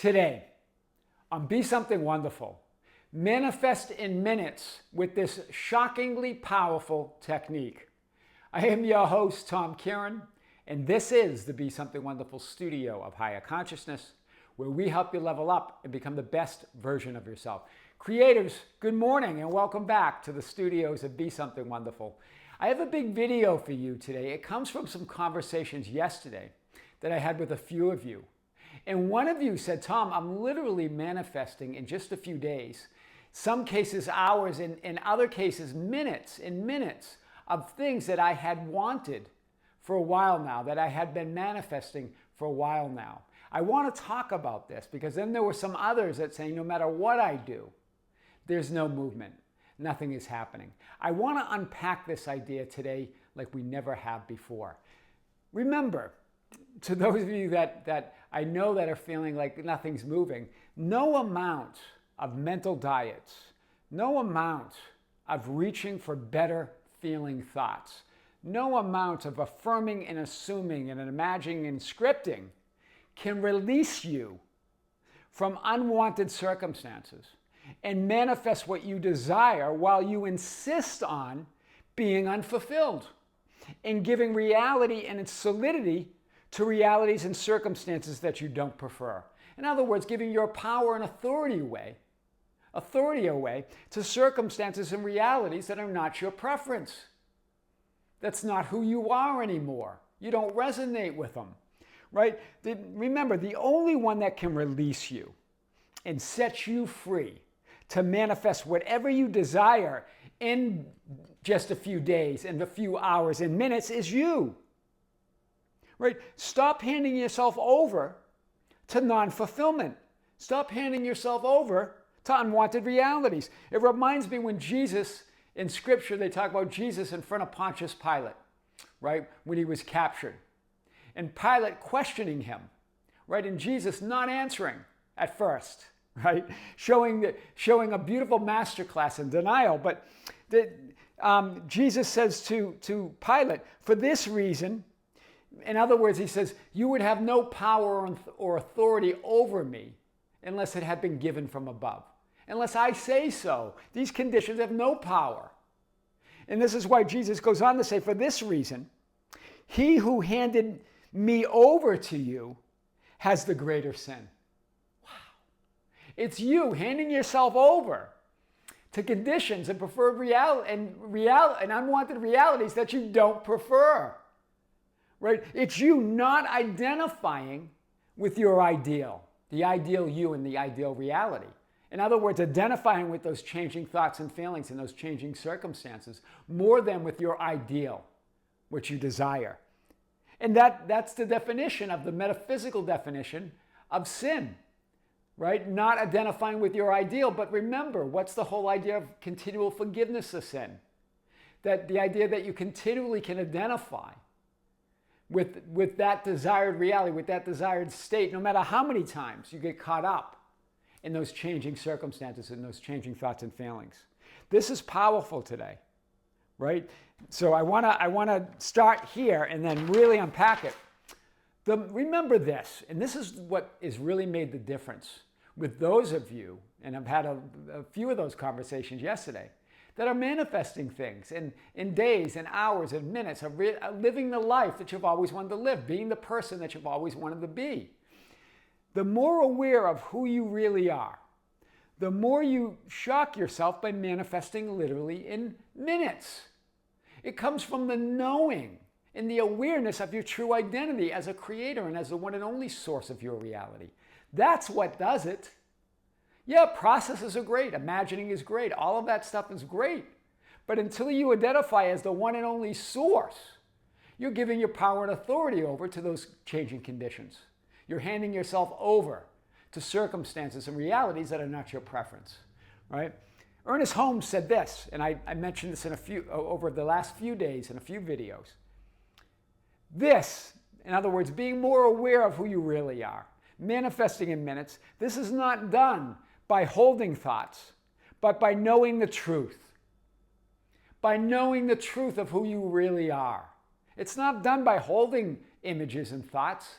Today, on Be Something Wonderful, manifest in minutes with this shockingly powerful technique. I am your host, Tom Kearin, and this is the Be Something Wonderful studio of higher consciousness, where we help you level up and become the best version of yourself. Creators, good morning and welcome back to the studios of Be Something Wonderful. I have a big video for you today. It comes from some conversations yesterday that I had with a few of you. And one of you said, Tom, I'm literally manifesting in just a few days, some cases hours, in other cases minutes of things that I had wanted for a while now, that I had been manifesting for a while now. I want to talk about this because then there were some others that say, no matter what I do, there's no movement. Nothing is happening. I want to unpack this idea today like we never have before. Remember, to those of you that I know that are feeling like nothing's moving, no amount of mental diets, no amount of reaching for better feeling thoughts, no amount of affirming and assuming and imagining and scripting can release you from unwanted circumstances and manifest what you desire while you insist on being unfulfilled and giving reality and its solidity to realities and circumstances that you don't prefer. In other words, giving your power and authority away to circumstances and realities that are not your preference. That's not who you are anymore. You don't resonate with them, right? Remember, the only one that can release you and set you free to manifest whatever you desire in just a few days, in a few hours, in minutes is you. Right? Stop handing yourself over to non-fulfillment. Stop handing yourself over to unwanted realities. It reminds me when Jesus, in Scripture, they talk about Jesus in front of Pontius Pilate, right? When he was captured. And Pilate questioning him, right? And Jesus not answering at first, right? Showing a beautiful masterclass in denial. But Jesus says to Pilate, for this reason, in other words, he says, you would have no power or authority over me unless it had been given from above. Unless I say so, these conditions have no power. And this is why Jesus goes on to say, for this reason, he who handed me over to you has the greater sin. Wow. It's you handing yourself over to conditions and preferred and unwanted realities that you don't prefer. Right? It's you not identifying with your ideal, the ideal you and the ideal reality. In other words, identifying with those changing thoughts and feelings and those changing circumstances more than with your ideal, which you desire. And that's the definition of the metaphysical definition of sin, right? Not identifying with your ideal, but remember, what's the whole idea of continual forgiveness of sin? That the idea that you continually can identify with that desired reality, with that desired state, no matter how many times you get caught up in those changing circumstances and those changing thoughts and feelings. This is powerful today, right? So I wanna start here and then really unpack it. Remember this, and this is what has really made the difference with those of you, and I've had a few of those conversations yesterday, that are manifesting things in days and hours and minutes, of living the life that you've always wanted to live, being the person that you've always wanted to be. The more aware of who you really are, the more you shock yourself by manifesting literally in minutes. It comes from the knowing and the awareness of your true identity as a creator and as the one and only source of your reality. That's what does it. Yeah, processes are great. Imagining is great. All of that stuff is great. But until you identify as the one and only source, you're giving your power and authority over to those changing conditions. You're handing yourself over to circumstances and realities that are not your preference, right? Ernest Holmes said this, and I mentioned this over the last few days in a few videos. This, in other words, being more aware of who you really are, manifesting in minutes, this is not done by holding thoughts, but by knowing the truth. By knowing the truth of who you really are. It's not done by holding images and thoughts.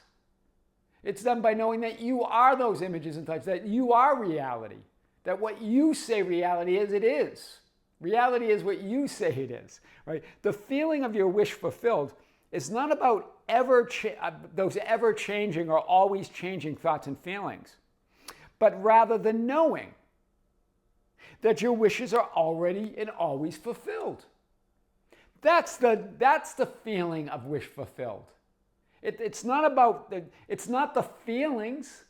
It's done by knowing that you are those images and thoughts, that you are reality, that what you say reality is, it is. Reality is what you say it is, right? The feeling of your wish fulfilled is not about those ever-changing or always changing thoughts and feelings, but rather the knowing that your wishes are already and always fulfilled. That's the feeling of wish fulfilled. It's not the feelings.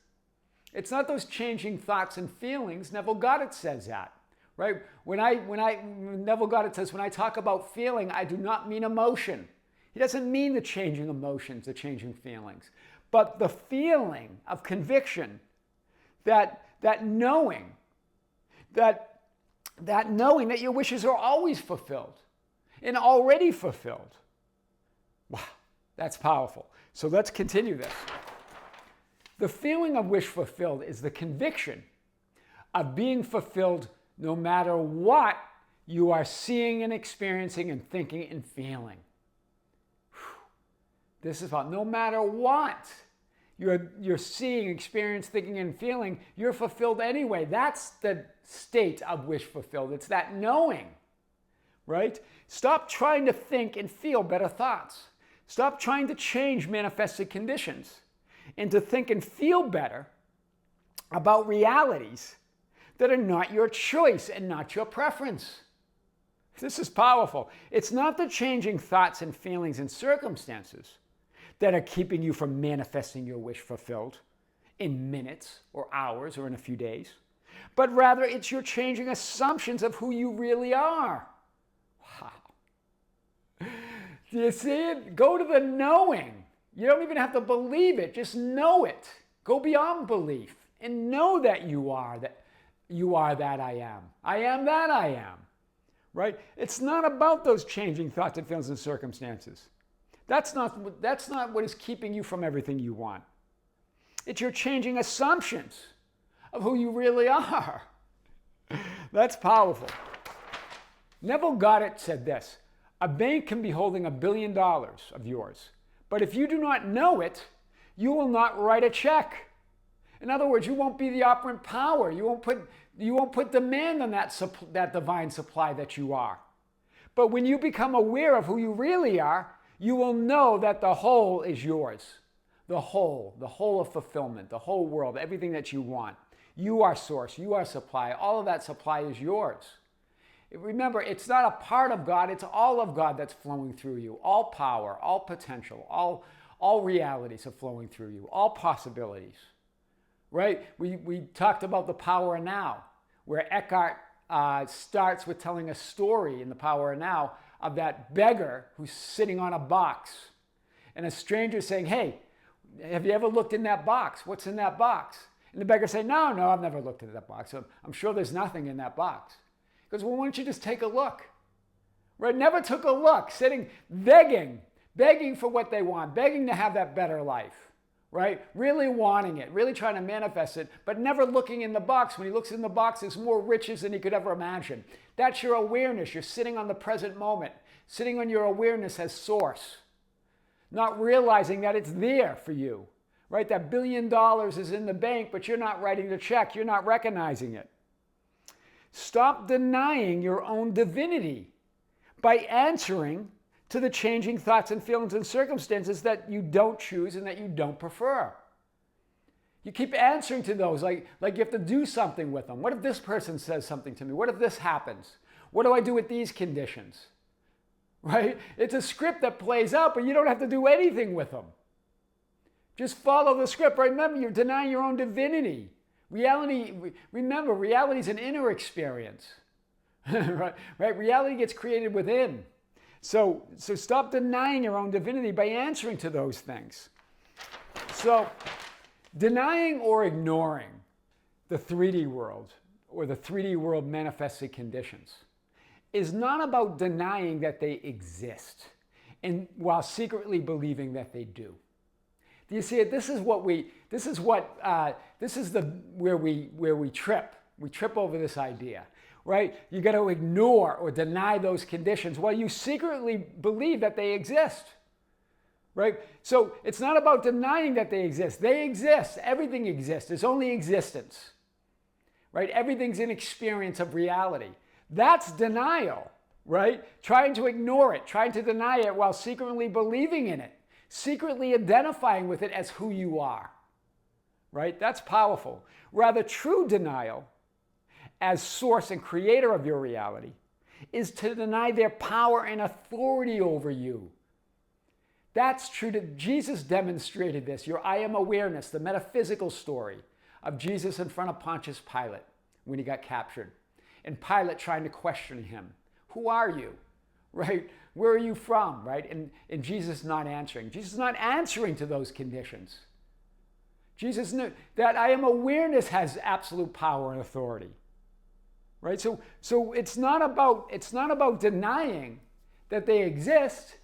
It's not those changing thoughts and feelings. Neville Goddard says that, right? Neville Goddard says, when I talk about feeling, I do not mean emotion. He doesn't mean the changing emotions, the changing feelings, but the feeling of conviction, that knowing that your wishes are always fulfilled and already fulfilled. Wow, that's powerful. So let's continue this. The feeling of wish fulfilled is the conviction of being fulfilled no matter what you are seeing and experiencing and thinking and feeling. This is about no matter what you're seeing, experiencing, thinking, and feeling, you're fulfilled anyway. That's the state of wish fulfilled. It's that knowing, right? Stop trying to think and feel better thoughts. Stop trying to change manifested conditions and to think and feel better about realities that are not your choice and not your preference. This is powerful. It's not the changing thoughts and feelings and circumstances that are keeping you from manifesting your wish fulfilled in minutes or hours or in a few days, but rather it's your changing assumptions of who you really are. Wow. Do you see it? Go to the knowing. You don't even have to believe it. Just know it. Go beyond belief and know that you are that I am. I am that I am. Right? It's not about those changing thoughts and feelings and circumstances. That's not what is keeping you from everything you want. It's your changing assumptions of who you really are. That's powerful. Neville Goddard said this: a bank can be holding $1 billion of yours, but if you do not know it, you will not write a check. In other words, you won't be the operant power. You won't put demand on that divine supply that you are. But when you become aware of who you really are, you will know that the whole is yours. The whole of fulfillment, the whole world, everything that you want. You are source, you are supply. All of that supply is yours. Remember, it's not a part of God, it's all of God that's flowing through you. All power, all potential, all realities are flowing through you, all possibilities. Right? We talked about the power of now, where Eckhart starts with telling a story in the power of now of that beggar who's sitting on a box. And a stranger saying, hey, have you ever looked in that box? What's in that box? And the beggar saying, no, I've never looked into that box. I'm sure there's nothing in that box. He goes, well, why don't you just take a look? Right? Never took a look, sitting, begging for what they want, begging to have that better life. Right? Really wanting it, really trying to manifest it, but never looking in the box. When he looks in the box, there's more riches than he could ever imagine. That's your awareness. You're sitting on the present moment, sitting on your awareness as source, not realizing that it's there for you. Right? That $1 billion is in the bank, but you're not writing the check. You're not recognizing it. Stop denying your own divinity by answering to the changing thoughts and feelings and circumstances that you don't choose and that you don't prefer. You keep answering to those like you have to do something with them. What if this person says something to me? What if this happens? What do I do with these conditions? Right? It's a script that plays out, but you don't have to do anything with them. Just follow the script. Remember, you're denying your own divinity. Remember, reality is an inner experience. Right? Reality gets created within. So stop denying your own divinity by answering to those things. So denying or ignoring the 3D world or the 3D world manifested conditions is not about denying that they exist and while secretly believing that they do. Do you see it? This is where we trip. We trip over this idea. Right? You got to ignore or deny those conditions while you secretly believe that they exist. right? So it's not about denying that they exist. They exist. Everything exists. It's only existence, right? Everything's an experience of reality. That's denial, right? Trying to ignore it, trying to deny it while secretly believing in it, secretly identifying with it as who you are, right? That's powerful. Rather, true denial as source and creator of your reality is to deny their power and authority over you. That's true. Jesus demonstrated this. Your I am awareness, the metaphysical story of Jesus in front of Pontius Pilate when he got captured. And Pilate trying to question him. Who are you? Right? Where are you from? Right? And Jesus not answering. Jesus not answering to those conditions. Jesus knew that I am awareness has absolute power and authority. Right? So it's not about denying that they exist.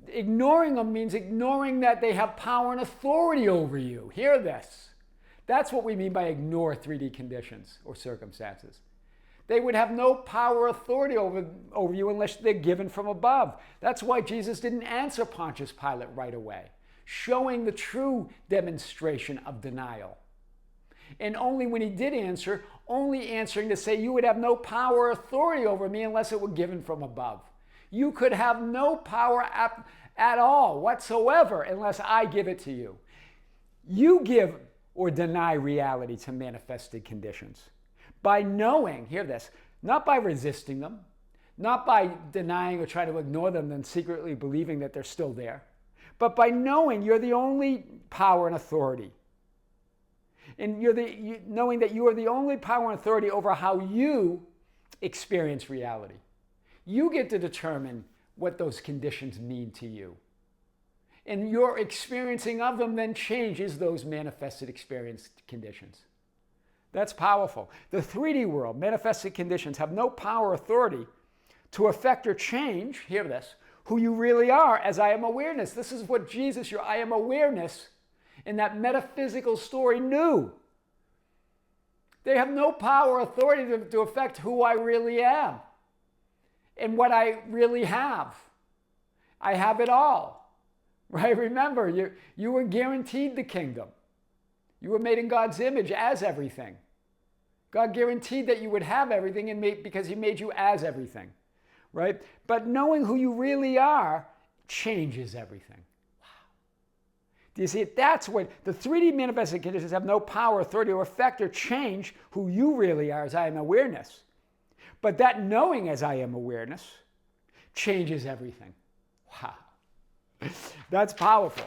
Ignoring them means ignoring that they have power and authority over you. Hear this. That's what we mean by ignore 3D conditions or circumstances. They would have no power or authority over you unless they're given from above. That's why Jesus didn't answer Pontius Pilate right away, showing the true demonstration of denial. And only when he did answer, only answering to say, you would have no power or authority over me unless it were given from above. You could have no power at all whatsoever unless I give it to you. You give or deny reality to manifested conditions by knowing, hear this, not by resisting them, not by denying or trying to ignore them and secretly believing that they're still there, but by knowing you're the only power and authority. And knowing that you are the only power and authority over how you experience reality. You get to determine what those conditions mean to you. And your experiencing of them then changes those manifested experience conditions. That's powerful. The 3D world, manifested conditions, have no power or authority to affect or change, hear this, who you really are as I am awareness. This is what Jesus, your I am awareness, in that metaphysical story knew. They have no power or authority to affect who I really am and what I really have. I have it all, right? Remember, you were guaranteed the kingdom. You were made in God's image as everything. God guaranteed that you would have everything because he made you as everything, right? But knowing who you really are changes everything. Do you see it? That's what the 3D manifested conditions have no power, authority, or effect or change who you really are as I am awareness. But that knowing as I am awareness changes everything. Wow. That's powerful.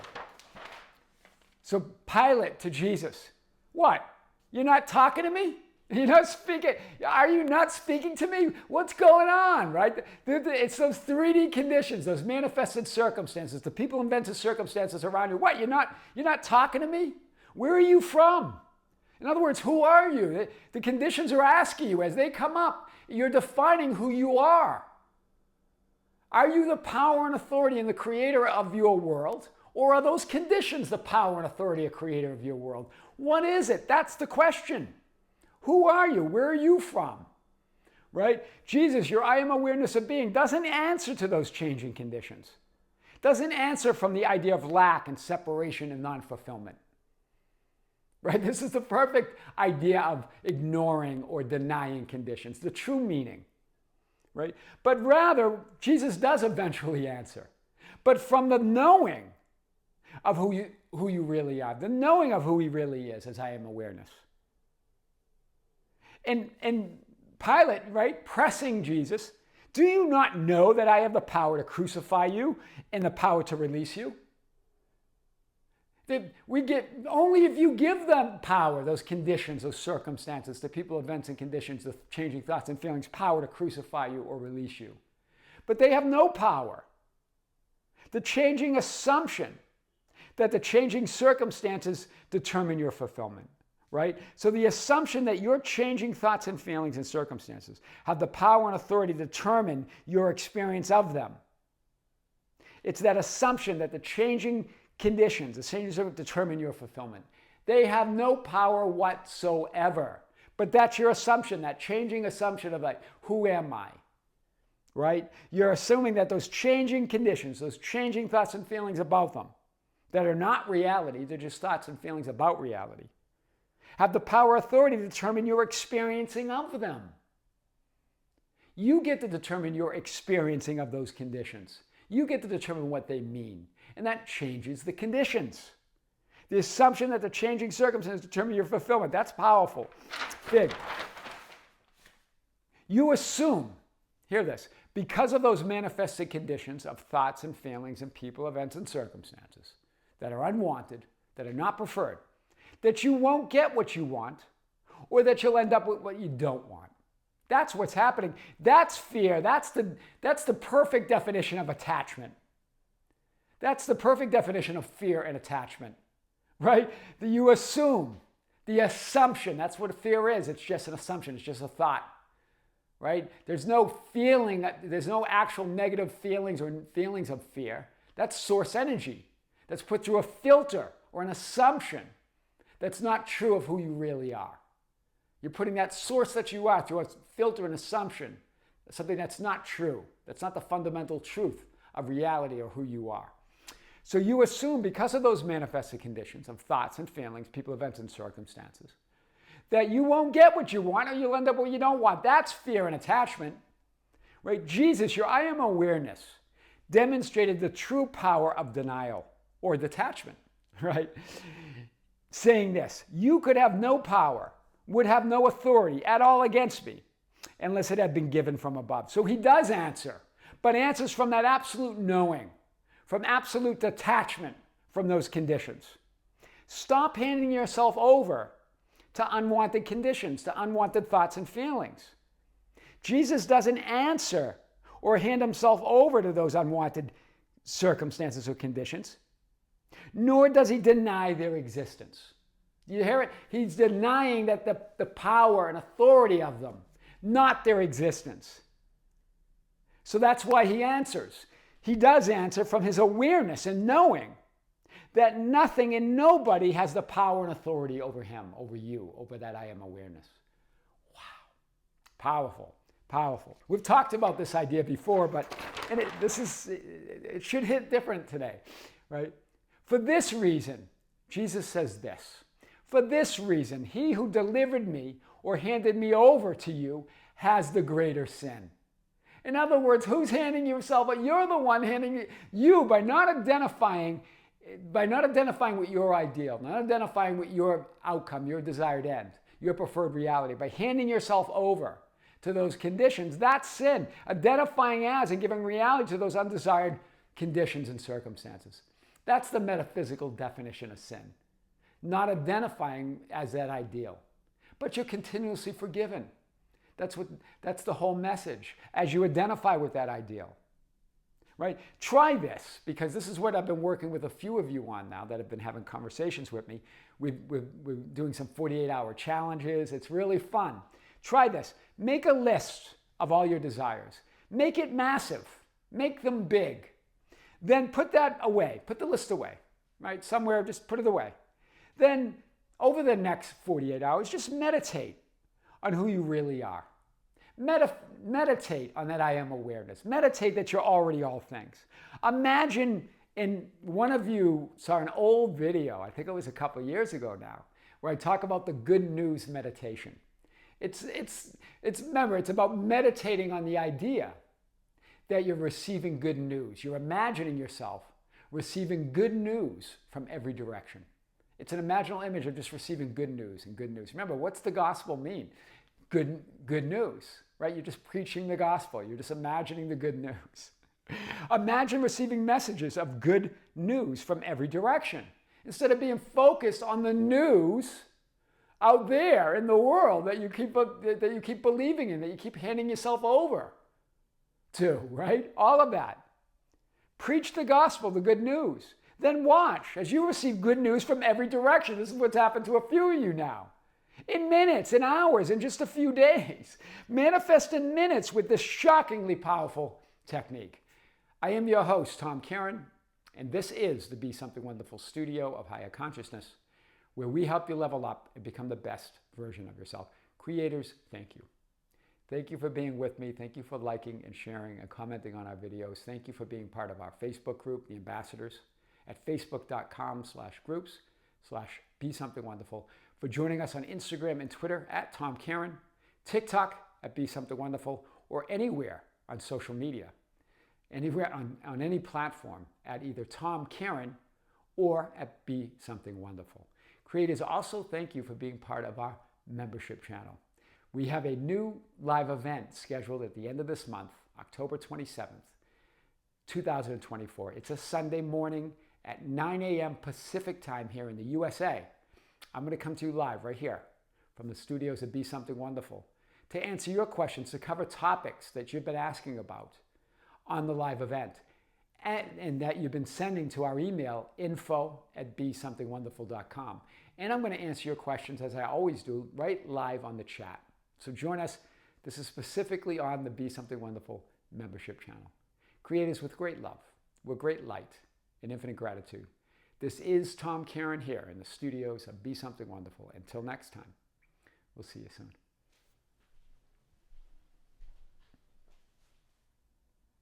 So Pilate to Jesus, what? You're not talking to me? You're not speaking. Are you not speaking to me? What's going on, right? It's those 3D conditions, those manifested circumstances, the people invented circumstances around you. What? You're not talking to me? Where are you from? In other words, who are you? The conditions are asking you as they come up. You're defining who you are. Are you the power and authority and the creator of your world? Or are those conditions the power and authority and creator of your world? What is it? That's the question. Who are you? Where are you from? Right? Jesus, your I am awareness of being, doesn't answer to those changing conditions. Doesn't answer from the idea of lack and separation and non-fulfillment. Right? This is the perfect idea of ignoring or denying conditions, the true meaning. Right? But rather, Jesus does eventually answer. But from the knowing of who you really are, the knowing of who he really is as I am awareness. And Pilate, right, pressing Jesus, do you not know that I have the power to crucify you and the power to release you? That we get only if you give them power, those conditions, those circumstances, the people, events, and conditions, the changing thoughts and feelings, power to crucify you or release you. But they have no power. The changing assumption that the changing circumstances determine your fulfillment. Right? So the assumption that your changing thoughts and feelings and circumstances have the power and authority to determine your experience of them. It's that assumption that the changing conditions, the changing circumstances determine your fulfillment. They have no power whatsoever. But that's your assumption, that changing assumption of like, who am I? right? You're assuming that those changing conditions, those changing thoughts and feelings about them, that are not reality, they're just thoughts and feelings about reality, have the power authority to determine your experiencing of them. You get to determine your experiencing of those conditions. You get to determine what they mean, and that changes the conditions. The assumption that the changing circumstances determine your fulfillment, that's powerful. Big. You assume, hear this, because of those manifested conditions of thoughts and feelings and people, events, and circumstances that are unwanted, that are not preferred, that you won't get what you want, or that you'll end up with what you don't want. That's what's happening. That's fear. That's the perfect definition of attachment. That's the perfect definition of fear and attachment, right? That you assume, the assumption, that's what fear is. It's just an assumption. It's just a thought, right? There's no feeling, there's no actual negative feelings or feelings of fear. That's source energy. That's put through a filter or an assumption that's not true of who you really are. You're putting that source that you are through a filter and assumption, something that's not true. That's not the fundamental truth of reality or who you are. So you assume, because of those manifested conditions of thoughts and feelings, people, events, and circumstances, that you won't get what you want or you'll end up what you don't want. That's fear and attachment, right? Jesus, your I am awareness, demonstrated the true power of denial or detachment, right? Saying this, you could have no power, would have no authority at all against me unless it had been given from above. So he does answer, but answers from that absolute knowing, from absolute detachment from those conditions. Stop handing yourself over to unwanted conditions, to unwanted thoughts and feelings. Jesus doesn't answer or hand himself over to those unwanted circumstances or conditions, nor does he deny their existence. You hear it? He's denying that the power and authority of them, not their existence. So that's why he answers. He does answer from his awareness and knowing that nothing and nobody has the power and authority over him, over you, over that I am awareness. Wow. Powerful, powerful. We've talked about this idea before, but it should hit different today, right? For this reason, Jesus says this, for this reason, he who delivered me or handed me over to you has the greater sin. In other words, who's handing yourself? But you're the one handing you by not identifying with your ideal, not identifying with your outcome, your desired end, your preferred reality, by handing yourself over to those conditions. That's sin. Identifying as and giving reality to those undesired conditions and circumstances. That's the metaphysical definition of sin. Not identifying as that ideal. But you're continuously forgiven. That's the whole message, as you identify with that ideal. Right? Try this, because this is what I've been working with a few of you on now that have been having conversations with me. We're doing some 48-hour challenges. It's really fun. Try this. Make a list of all your desires. Make it massive. Make them big. Then put that away. Put the list away. Right? Somewhere, just put it away. Then, over the next 48 hours, just meditate on who you really are. Meditate on that I am awareness. Meditate that you're already all things. Imagine, and one of you saw an old video, I think it was a couple of years ago now, where I talk about the good news meditation. Remember, it's about meditating on the idea that you're receiving good news. You're imagining yourself receiving good news from every direction. It's an imaginal image of just receiving good news and good news. Remember, what's the gospel mean? Good news, right? You're just preaching the gospel. You're just imagining the good news. Imagine receiving messages of good news from every direction. Instead of being focused on the news out there in the world that you keep believing in, that you keep handing yourself over to, right? All of that. Preach the gospel, the good news. Then watch as you receive good news from every direction. This is what's happened to a few of you now. In minutes, in hours, in just a few days. Manifest in minutes with this shockingly powerful technique. I am your host, Tom Kearin, and this is the Be Something Wonderful studio of higher consciousness, where we help you level up and become the best version of yourself. Creators, thank you. Thank you for being with me. Thank you for liking and sharing and commenting on our videos. Thank you for being part of our Facebook group, The Ambassadors, at facebook.com/groups/BeSomethingWonderful. For joining us on Instagram and Twitter at Tom Kearin, TikTok at BeSomethingWonderful, or anywhere on social media, anywhere on any platform at either Tom Kearin or at BeSomethingWonderful. Creators, also thank you for being part of our membership channel. We have a new live event scheduled at the end of this month, October 27th, 2024. It's a Sunday morning at 9 a.m. Pacific time here in the USA. I'm going to come to you live right here from the studios of Be Something Wonderful to answer your questions, to cover topics that you've been asking about on the live event and that you've been sending to our email, info@besomethingwonderful.com. And I'm going to answer your questions, as I always do, right live on the chat. So join us. This is specifically on the Be Something Wonderful membership channel. Creators with great love, with great light and infinite gratitude. This is Tom Kearin here in the studios of Be Something Wonderful. Until next time, we'll see you soon.